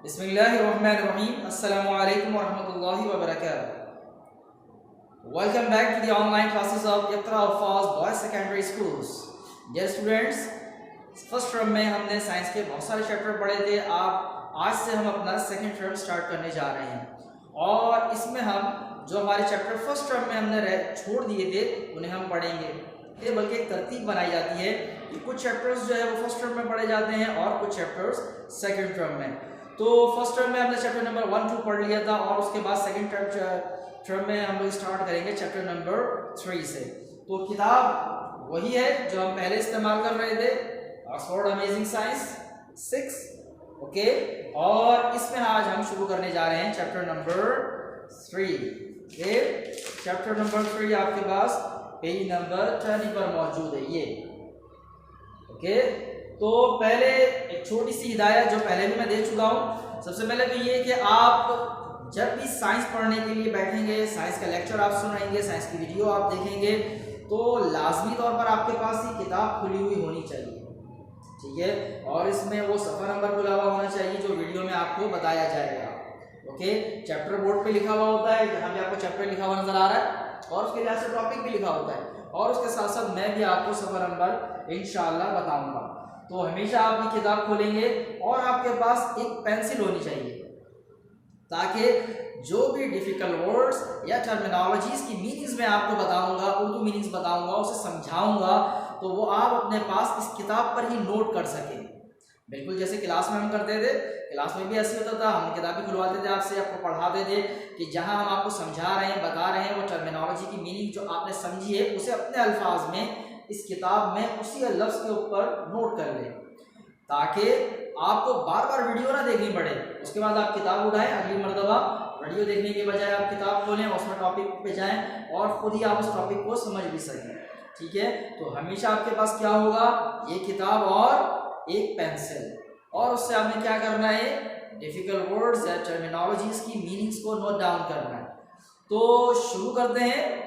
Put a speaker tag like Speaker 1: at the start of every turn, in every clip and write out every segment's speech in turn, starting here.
Speaker 1: Bismillahirrahmanirrahim. Assalamu alaikum wa rahmatullahi wa barakatuh. Welcome back to the online classes of Iqra Alfaz Boys Secondary Schools. Dear students, first term में हमने science के बहुत सारे chapter पढ़े थे। आज से हम अपना सेकंड टर्म स्टार्ट करने जा रहे हैं और इसमें हम जो हमारे चैप्टर फर्स्ट टर्म में हमने छोड़ दिए थे उन्हें हम पढ़ेंगे। बल्कि एक तरतीब बनाई जाती है कि कुछ चैप्टर्स जो है वो फर्स्ट टर्म में पढ़े जाते हैं और कुछ चैप्टर्स सेकंड टर्म में। तो फर्स्ट टर्म में हमने चैप्टर नंबर 1 2 पढ़ लिया था और उसके बाद सेकंड टर्म में हम लोग स्टार्ट करेंगे चैप्टर नंबर 3 से। तो किताब वही है जो हम पहले इस्तेमाल कर रहे थे, ऑक्सफोर्ड अमेजिंग साइंस 6, ओके। और इसमें आज हम शुरू करने जा रहे हैं चैप्टर नंबर 3। चैप्टर नंबर 3 आपके पास पेज नंबर 20 पर मौजूद है ये, ओके। तो पहले एक छोटी सी हिदायत जो पहले भी मैं दे चुका हूँ। सबसे पहले तो ये कि आप जब भी साइंस पढ़ने के लिए बैठेंगे, साइंस का लेक्चर आप सुनेंगे, साइंस की वीडियो आप देखेंगे, तो लाजमी तौर पर आपके पास ये किताब खुली हुई होनी चाहिए, ठीक है। और इसमें वो सफ़र नंबर खुला हुआ होना चाहिए जो वीडियो में आपको बताया जाएगा, ओके। चैप्टर बोर्ड पे लिखा हुआ होता है, जहाँ भी आपको चैप्टर लिखा हुआ नजर आ रहा है और उसके लिहाज से टॉपिक भी लिखा होता है और उसके साथ साथ मैं भी आपको सफ़र नंबर इंशाअल्लाह बताऊंगा। तो हमेशा आप ये किताब खोलेंगे और आपके पास एक पेंसिल होनी चाहिए ताकि जो भी डिफिकल्ट वर्ड्स या टर्मिनोलॉजीज की मीनिंग्स मैं आपको बताऊंगा, उर्दू मीनिंग्स बताऊंगा, उसे समझाऊंगा, तो वो आप अपने पास इस किताब पर ही नोट कर सकें। बिल्कुल जैसे क्लास में हम करते थे, क्लास में भी ऐसे होता था, हम किताबें खुलवाते थे आपसे, आपको पढ़ाते थे कि जहां हम आपको समझा रहे हैं, बता रहे हैं, वो टर्मिनोलॉजी की मीनिंग जो आपने समझी है उसे अपने अल्फाज में इस किताब में उसी लफ्ज़ के ऊपर नोट कर लें ताकि आपको बार बार वीडियो ना देखनी पड़े। उसके बाद आप किताब उठाएं, अगली मरतबा वीडियो देखने के बजाय आप किताब खोलें, उसमें टॉपिक पे जाएं और खुद ही आप उस टॉपिक को समझ भी सकें, ठीक है। तो हमेशा आपके पास क्या होगा, ये किताब और एक पेंसिल, और उससे आपने क्या करना है, डिफिकल्ट वर्ड्स या टर्मिनोलॉजीज की मीनिंग्स को नोट डाउन करना है। तो शुरू करते हैं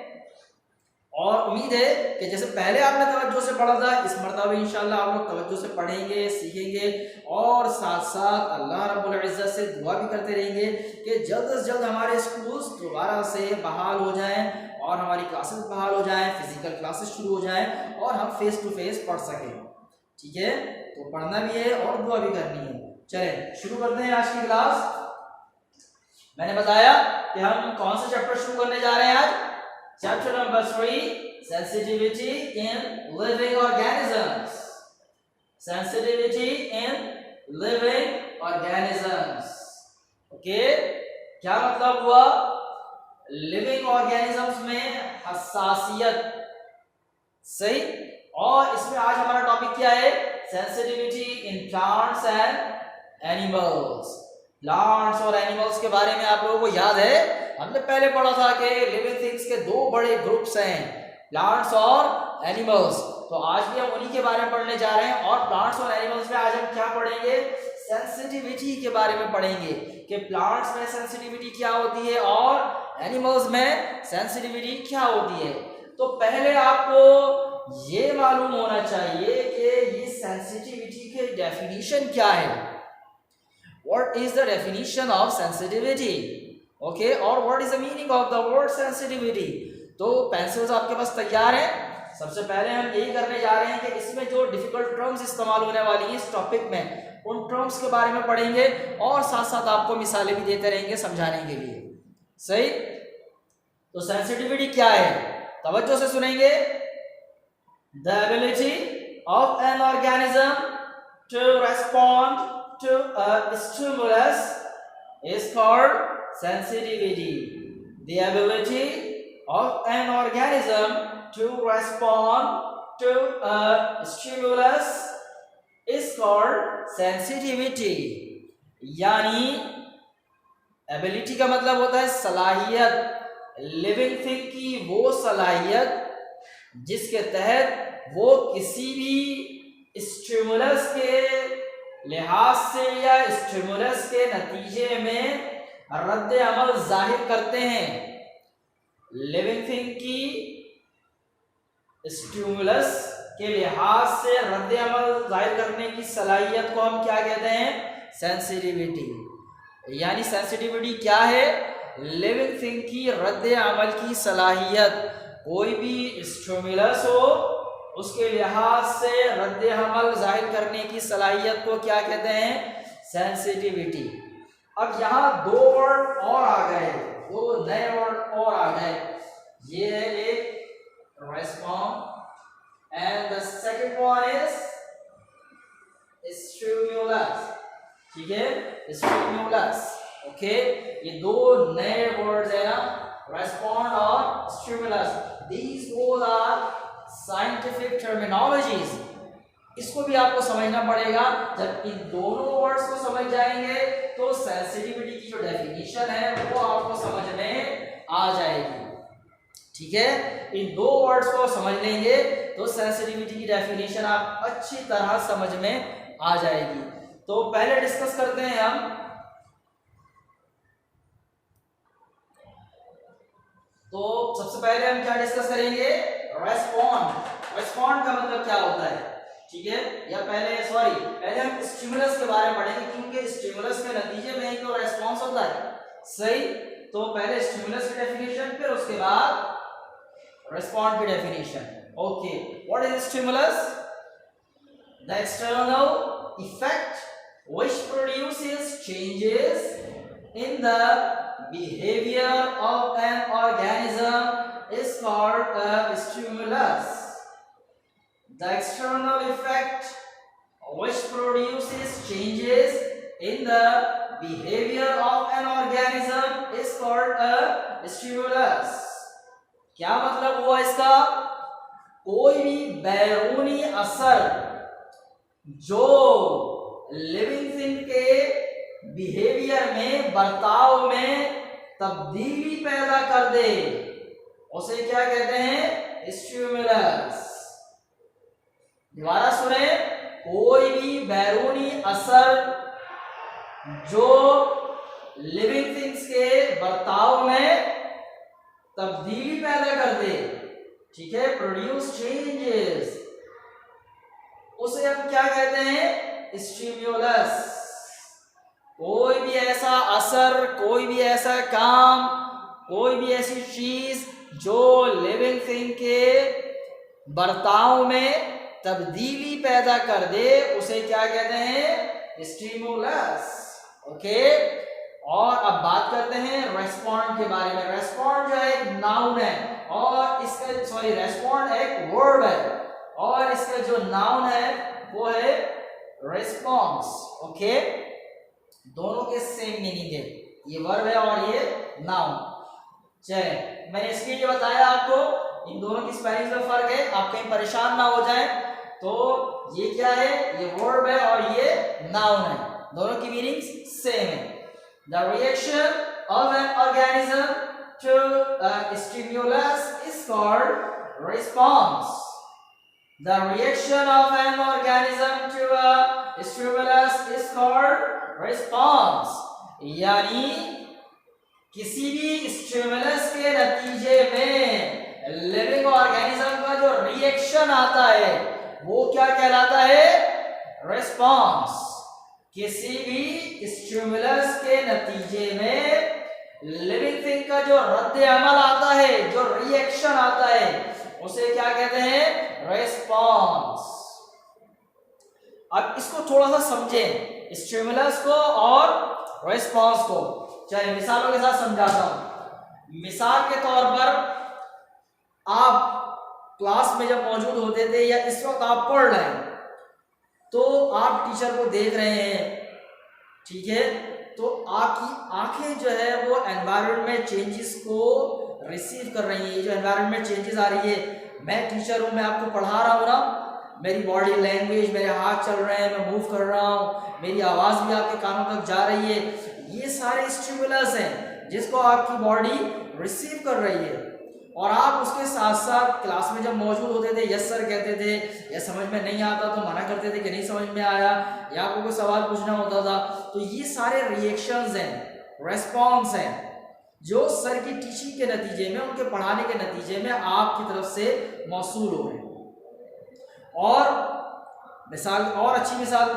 Speaker 1: और उम्मीद है कि जैसे पहले आपने तवज्जो से पढ़ा था, इस मरतबा इंशाल्लाह आप लोग तवज्जो से पढ़ेंगे, सीखेंगे और साथ साथ अल्लाह रब्बुल इज़्ज़त से दुआ भी करते रहेंगे कि जल्द से जल्द हमारे स्कूल्स दोबारा से बहाल हो जाएं और हमारी क्लासेस बहाल हो जाएं, फिजिकल क्लासेस शुरू हो जाएं और हम फेस टू फेस पढ़ सकें, ठीक है। तो पढ़ना भी है और दुआ भी करनी है। चलें शुरू करते हैं आज की क्लास। मैंने बताया कि हम कौन सा चैप्टर शुरू करने जा रहे हैं आज, chapter number 3, sensitivity in living organisms. Sensitivity in living organisms, okay. क्या मतलब हुआ, लिविंग ऑर्गेनिजम्स में हसासियत, सही। और इसमें आज हमारा टॉपिक क्या है, sensitivity in plants and animals. Plants और एनिमल्स के बारे में आप लोगों को याद है, हमने पहले पढ़ा था कि लिविंग थिंग्स के दो बड़े ग्रुप्स हैं, प्लांट्स और एनिमल्स। तो आज भी हम उन्हीं के बारे में पढ़ने जा रहे हैं और प्लांट्स और एनिमल्स में आज हम क्या पढ़ेंगे, सेंसिटिविटी के बारे में पढ़ेंगे कि प्लांट्स में सेंसिटिविटी क्या होती है और एनिमल्स में सेंसिटिविटी क्या होती है। तो पहले आपको ये मालूम होना चाहिए कि ये सेंसिटिविटी के डेफिनेशन क्या है, what is the definition of sensitivity, okay. और what is the meaning of the word sensitivity. तो पेंसिल्स आपके पास तैयार है। सबसे पहले हम यही करने जा रहे हैं कि इसमें जो डिफिकल्ट टर्म्स इस्तेमाल होने वाली हैं इस टॉपिक में, उन टर्म्स के बारे में पढ़ेंगे और साथ साथ आपको मिसालें भी देते रहेंगे समझाने के लिए, सही। तो सेंसिटिविटी क्या है, तवज्जो से सुनेंगे। The ability of an organism to respond to a stimulus is called sensitivity. The ability of an organism to respond to a stimulus is called sensitivity. यानी ability का मतलब होता है सलाहियत, लिविंग थिंग की वो सलाहियत जिसके तहत वो किसी भी स्टिमुलस के लिहाज से या स्टिमुलस के नतीजे में रद्द अमल जाहिर करते हैं। लिविंग थिंग की स्टिमुलस के लिहाज से रद्द अमल जाहिर करने की सलाहियत को हम क्या कहते हैं, सेंसिटिविटी। यानी सेंसिटिविटी क्या है? लिविंग थिंग की रद्द अमल की सलाहियत। कोई भी स्टिमुलस हो उसके लिहाज से रद्द अमल जाहिर करने की सलाहियत को क्या कहते हैं? सेंसिटिविटी। अब यहाँ दो वर्ड और आ गए, दो नए वर्ड और आ गए। ये है एक response and the second one is stimulus. ठीक है, स्टिमुलस। ओके, ये दो नए वर्ड्स है ना, रेस्पॉन्ड और stimulus. These both are scientific terminologies. इसको भी आपको समझना पड़ेगा। जब इन दोनों वर्ड्स को समझ जाएंगे तो सेंसिटिविटी की जो डेफिनेशन है वो आपको समझ में आ जाएगी। ठीक है, इन दो वर्ड्स को समझ लेंगे तो सेंसिटिविटी की डेफिनेशन आप अच्छी तरह समझ में आ जाएगी। तो पहले डिस्कस करते हैं हम। तो सबसे पहले हम क्या डिस्कस करेंगे? रेस्पॉन्ड। रेस्पॉन्ड का मतलब क्या होता है? ठीक है, या पहले हम स्टिमुलस के बारे में पढ़ेंगे, क्योंकि स्टिमुलस के नतीजे में ही तो रेस्पॉन्स होता है। सही, तो पहले स्टिमुलस की डेफिनेशन, फिर उसके बाद रेस्पॉन्ड की definition. Okay, what is stimulus? The external effect which produces changes in the behavior of an organism is called a stimulus. The external effect which produces changes in the behavior of an organism is called a stimulus. क्या मतलब हुआ इसका? कोई भी बैरूनी असर जो living thing के बिहेवियर में, बर्ताव में तब्दीली पैदा कर दे, उसे क्या कहते हैं? स्टिमुलस। दोबारा सुने, कोई भी बैरूनी असर जो लिविंग थिंग्स के बर्ताव में तब्दीली पैदा कर दे, ठीक है, प्रोड्यूस चेंजेस, उसे हम क्या कहते हैं? स्टिमुलस। कोई भी ऐसा असर, कोई भी ऐसा काम, कोई भी ऐसी चीज जो लिविंग थिंग के बर्ताव में तब्दीली पैदा कर दे, उसे क्या कहते हैं? स्टिमुलस। ओके, और अब बात करते हैं रेस्पॉन्ड के बारे में। रेस्पॉन्ड जो एक नाउन है और इसका रेस्पॉन्ड एक वर्ब है और इसका जो नाउन है वो है रेस्पॉन्स। ओके, दोनों के सेम मीनिंग है, ये वर्ब है और ये नाउन। चलिए, मैंने इसके लिए बताया आपको, इन दोनों की स्पेलिंग में फर्क है, आप कहीं परेशान ना हो जाए। तो ये क्या है? ये वर्ब है और ये नाउन है, दोनों की मीनिंग सेम है। The reaction of an organism to stimulus is called response. The reaction of an organism to a stimulus is called response. यानी किसी भी स्टिमुलस के नतीजे में लिविंग ऑर्गेनिज्म का जो रिएक्शन आता है वो क्या कहलाता है? रिस्पॉन्स। किसी भी स्टिमुलस के नतीजे में लिविंग थिंग का जो रद्द अमल आता है, जो रिएक्शन आता है, उसे क्या कहते हैं? रेस्पॉन्स। अब इसको थोड़ा सा समझें, स्टिमुलस को और रेस्पॉन्स को। चलिए मिसालों के साथ समझाता हूं। मिसाल के तौर पर, आप क्लास में जब मौजूद होते थे या इस वक्त आप पढ़ रहे हैं, तो आप टीचर को देख रहे हैं, ठीक है, तो आपकी आंखें जो है वो एनवायरनमेंट में चेंजेस को रिसीव कर रही है। जो एनवायरनमेंट में चेंजेस आ रही है, मैं टीचर हूँ, मैं आपको पढ़ा रहा हूँ ना, मेरी बॉडी लैंग्वेज, मेरे हाथ चल रहे हैं, मैं मूव कर रहा हूँ, मेरी आवाज़ भी आपके कानों तक जा रही है, ये सारे स्टिमुलस हैं जिसको आपकी बॉडी रिसीव कर रही है। और आप उसके साथ साथ क्लास में जब मौजूद होते थे, यस सर कहते थे, या समझ में नहीं आता तो मना करते थे कि नहीं समझ में आया, या आपको कोई सवाल पूछना होता था। तो ये सारे रिएक्शंस हैं, रेस्पॉन्स हैं, जो सर की टीचिंग के नतीजे में, उनके पढ़ाने के नतीजे में आपकी तरफ से मौसूल हो रहे हैं। और मिसाल, और अच्छी मिसाल,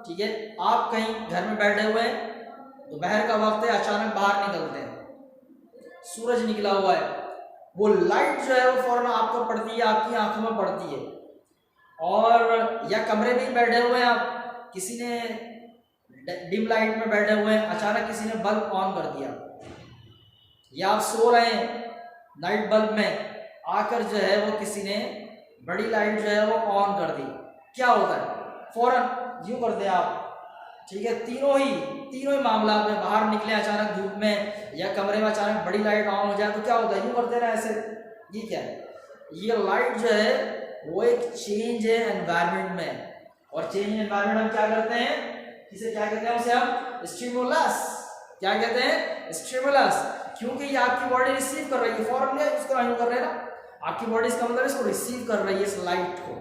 Speaker 1: ठीक है, आप कहीं घर में बैठे हुए हैं, दोपहर का वक्त है, अचानक बाहर निकलते हैं, सूरज निकला हुआ है, वो लाइट जो है वो फौरन आपको पड़ती है, आपकी आंखों में पड़ती है, और या कमरे में ही बैठे हुए हैं आप, किसी ने डिम लाइट में बैठे हुए हैं, अचानक किसी ने बल्ब ऑन कर दिया, या आप सो रहे हैं नाइट बल्ब में, आकर जो है वो किसी ने बड़ी लाइट जो है वो ऑन कर दी, क्या होता है? फौरन यूं करते हैं आप, ठीक है। तीनों ही मामला में बाहर निकले अचानक धूप में, या कमरे में अचानक बड़ी लाइट ऑन हो जाए तो क्या होता है? यूं करते ना ऐसे। ये क्या है? ये लाइट जो है वो एक चेंज है एनवायरनमेंट में, और चेंज एनवायरनमेंट हम क्या करते हैं, इसे क्या कहते हैं? उसे हम स्टिमुलस, क्या कहते हैं? स्टिमुलस। क्योंकि ये आपकी बॉडी रिसीव कर रही है, फौरन उसको कर रहे हैं ना, आपकी बॉडी इसका मतलब इसको रिसीव कर रही है इस लाइट को,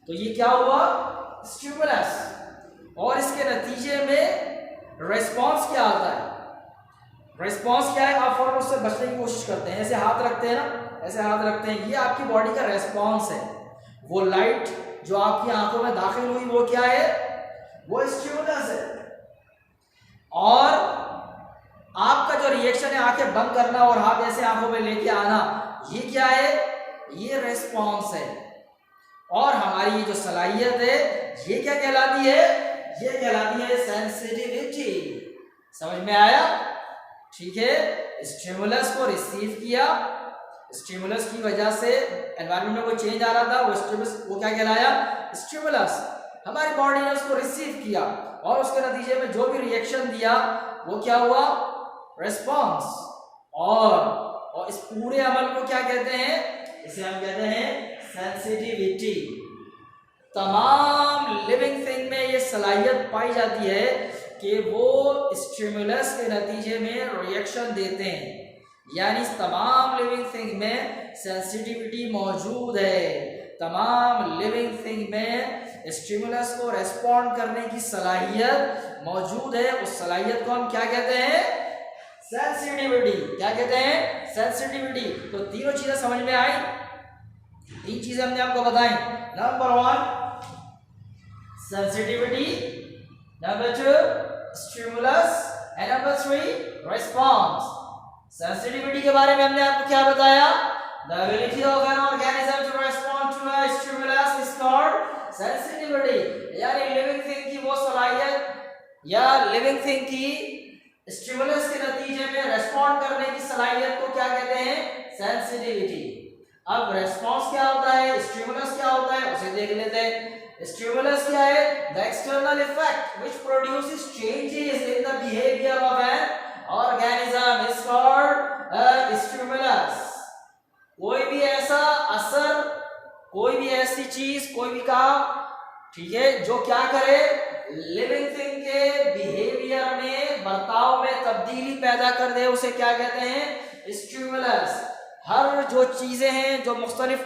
Speaker 1: तो ये क्या हुआ? स्टिमुलस। और इसके नतीजे में रिस्पॉन्स क्या आता है? रिस्पॉन्स क्या है? आप फौरन उससे बचने की कोशिश करते हैं, ऐसे हाथ रखते हैं ना, ऐसे हाथ रखते हैं, ये आपकी बॉडी का रिस्पॉन्स है। वो लाइट जो आपकी आंखों में दाखिल हुई वो क्या है? वो स्टिमुलस है। और आपका जो रिएक्शन है आंखें बंद करना और हाथ ऐसे आंखों में लेके आना, ये क्या है? ये रिस्पॉन्स है। और हमारी ये जो सलाहियत है ये क्या कहलाती है? ये कहलाती है सेंसिटिविटी। समझ में आया? ठीक है। स्टिमुलस को रिसीव किया, स्टिमुलस की वजह से एनवायरनमेंट में कोई चेंज आ रहा था, वो स्टिमुलस, वो क्या कहलाया? स्टिमुलस। हमारी बॉडी ने उसको रिसीव किया और उसके नतीजे में जो भी रिएक्शन दिया वो क्या हुआ? रिस्पॉन्स। और इस पूरे अमल को क्या कहते हैं? इसे हम कहते हैं सेंसिटिविटी। तमाम लिविंग थिंग में ये सलाहियत पाई जाती है कि वो स्टिमुलस के नतीजे में रिएक्शन देते हैं, यानी तमाम लिविंग थिंग में सेंसिटिविटी मौजूद है। तमाम लिविंग थिंग में स्टिमुलस को रेस्पॉन्ड करने की सलाहियत मौजूद है। उस सलाहियत को हम क्या कहते हैं? सेंसिटिविटी। क्या कहते हैं? सेंसिटिविटी। तो तीनों चीजें समझ में आई? तीन चीजें हमने आपको बताई। Number 1 sensitivity, number 2 stimulus, and number 3 response. Sensitivity के बारे में हमने आपको क्या बताया? The ability of an organism to respond to a stimulus is called sensitivity। यानी लिविंग थिंग की वो सलाहियत या लिविंग थिंग की स्टिमुलस के नतीजे में रेस्पॉन्ड करने की सलाहियत को क्या कहते हैं? सेंसिटिविटी। अब रेस्पॉन्स क्या होता है, स्टिमुलस क्या होता है, उसे देख लेते हैं। स्टिमुलस क्या है? The external effect which produces changes in the behaviour of an organism is called a stimulus. कोई भी ऐसा असर, कोई भी ऐसी चीज, कोई भी काम, ठीक है, जो क्या करे? लिविंग थिंग के बिहेवियर में, बर्ताव में तब्दीली पैदा कर दे, उसे क्या कहते हैं? स्टिमुलस। हर जो चीजें हैं, जो मुख्तलिफ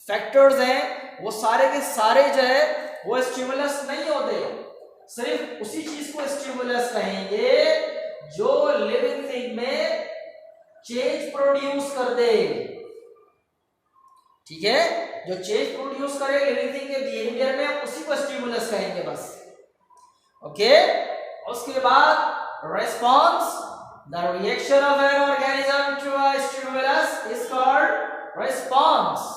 Speaker 1: फैक्टर्स हैं, वो सारे के सारे जो है वो स्टिमुलस नहीं होते। सिर्फ उसी चीज को स्टिमुलस कहेंगे जो लिविंग थिंग में चेंज प्रोड्यूस कर दे। ठीक है, जो चेंज प्रोड्यूस करे लिविंग थिंग के बिहेवियर में, उसी को स्टिमुलस कहेंगे बस। ओके। उसके बाद response, the reaction of an organism to a stimulus is called response.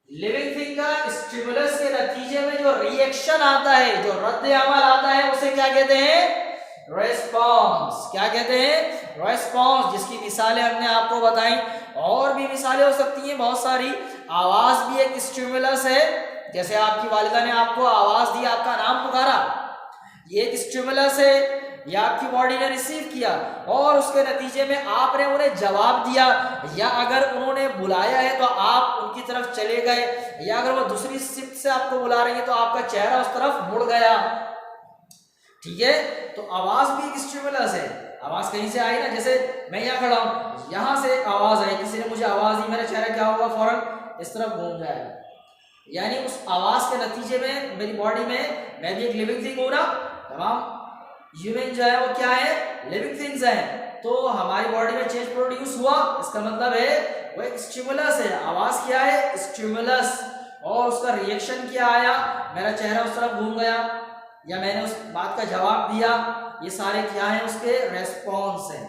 Speaker 1: Living thing का स्टिमुलस के नतीजे में जो रिएक्शन आता है, जो रद्द अमल आता है, उसे क्या कहते हैं? रिस्पॉन्स। क्या कहते हैं? रिस्पॉन्स। जिसकी मिसालें हमने आपको बताई, और भी मिसालें हो सकती हैं बहुत सारी। आवाज भी एक स्टिमुलस है। जैसे आपकी वालिदा ने आपको आवाज दी, आपका नाम पुकारा, ये एक स्टिमुलस है। या आपकी बॉडी ने रिसीव किया और उसके नतीजे में आपने उन्हें जवाब दिया, या अगर उन्होंने बुलाया है तो आप उनकी तरफ चले गए, या अगर वो दूसरी शिफ्ट से आपको बुला रही है तो आपका चेहरा उस तरफ मुड़ गया। ठीक है, तो आवाज भी एक स्टिमुलस है। आवाज कहीं से आई ना, जैसे मैं यहाँ खड़ा हूं, यहां से एक आवाज आई, किसी ने मुझे आवाज दी, मेरा चेहरा क्या होगा? फौरन इस तरफ घूम जाएगा। यानी उस आवाज के नतीजे में मेरी बॉडी में, मैं भी एक लिविंग थिंग हूं ना, तमाम ह्यूमन जो है वो क्या है? लिविंग थिंग्स हैं। तो हमारी बॉडी में चेंज प्रोड्यूस हुआ, इसका मतलब है वो एक स्टिमुलस है। आवाज क्या है? स्टिमुलस। और उसका रिएक्शन क्या आया? मेरा चेहरा उस तरफ घूम गया। या मैंने उस बात का जवाब दिया, ये सारे क्या हैं, उसके रेस्पॉन्स हैं।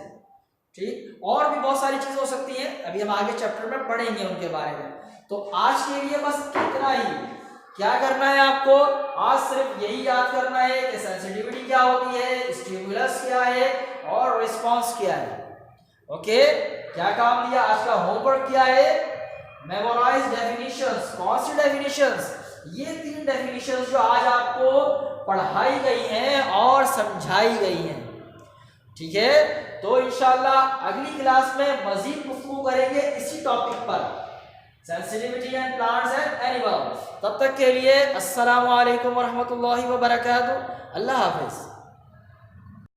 Speaker 1: ठीक, और भी बहुत सारी चीजें हो सकती हैं, अभी हम आगे चैप्टर में पढ़ेंगे उनके बारे में। तो आज के लिए बस इतना ही। क्या करना है आपको, आज सिर्फ यही याद करना है कि सेंसिटिविटी क्या होती है, स्टिमुलस क्या है और रिस्पॉन्स क्या है। ओके, क्या काम दिया, आज का होमवर्क क्या है, मेमोराइज डेफिनेशंस। कौन सी डेफिनेशंस, ये 3 डेफिनेशंस जो आज आपको पढ़ाई गई हैं और समझाई गई हैं। ठीक है, तो इंशाल्लाह अगली क्लास में मजीद गुफ्तगू करेंगे इसी टॉपिक पर, sensitivity and plants and animals. तब तक के लिए अस्सलामु अलैकुम व रहमतुल्लाहि व बरकातहू। अल्लाह हाफिज।